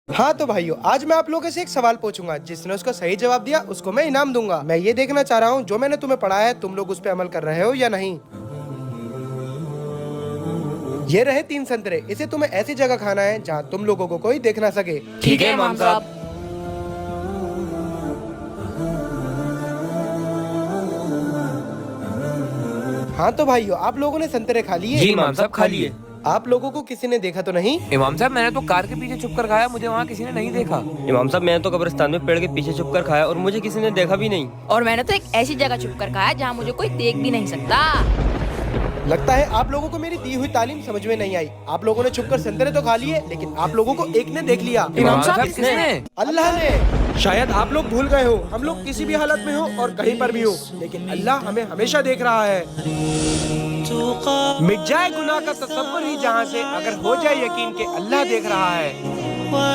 हाँ तो भाइयों, आज मैं आप लोगों से एक सवाल पूछूंगा। जिसने उसका सही जवाब दिया उसको मैं इनाम दूंगा। मैं ये देखना चाह रहा हूँ जो मैंने तुम्हें पढ़ाया है तुम लोग उस पर अमल कर रहे हो या नहीं। ये रहे 3 संतरे। इसे तुम्हें ऐसी जगह खाना है जहाँ तुम लोगों को कोई देख ना सके। ठीक है इमाम साहब। हाँ तो भाइयों, आप लोगों ने संतरे खा लिए? जी इमाम साहब, खा लिए। आप लोगों को किसी ने देखा तो नहीं? इमाम साहब, मैंने तो कार के पीछे छुप कर खाया, मुझे वहाँ किसी ने नहीं देखा। इमाम साहब, मैंने तो कब्रिस्तान में पेड़ के पीछे छुप कर खाया और मुझे किसी ने देखा भी नहीं। और मैंने तो एक ऐसी जगह छुप कर खाया जहाँ मुझे कोई देख भी नहीं सकता। लगता है आप लोगों को मेरी दी हुई तालीम समझ में नहीं आई। आप लोगों ने छुपकर संतरे तो खा लिए, लेकिन आप लोगों को एक ने देख लिया। इमाम साहब, किसने? अल्लाह ने। शायद आप लोग भूल गए हो, हम लोग किसी भी हालत में हो और कहीं पर भी हो, लेकिन अल्लाह हमें हमेशा देख रहा है। मिट जाए गुनाह का तसव्वुर ही जहाँ से, अगर हो जाए यकीन के अल्लाह देख रहा है।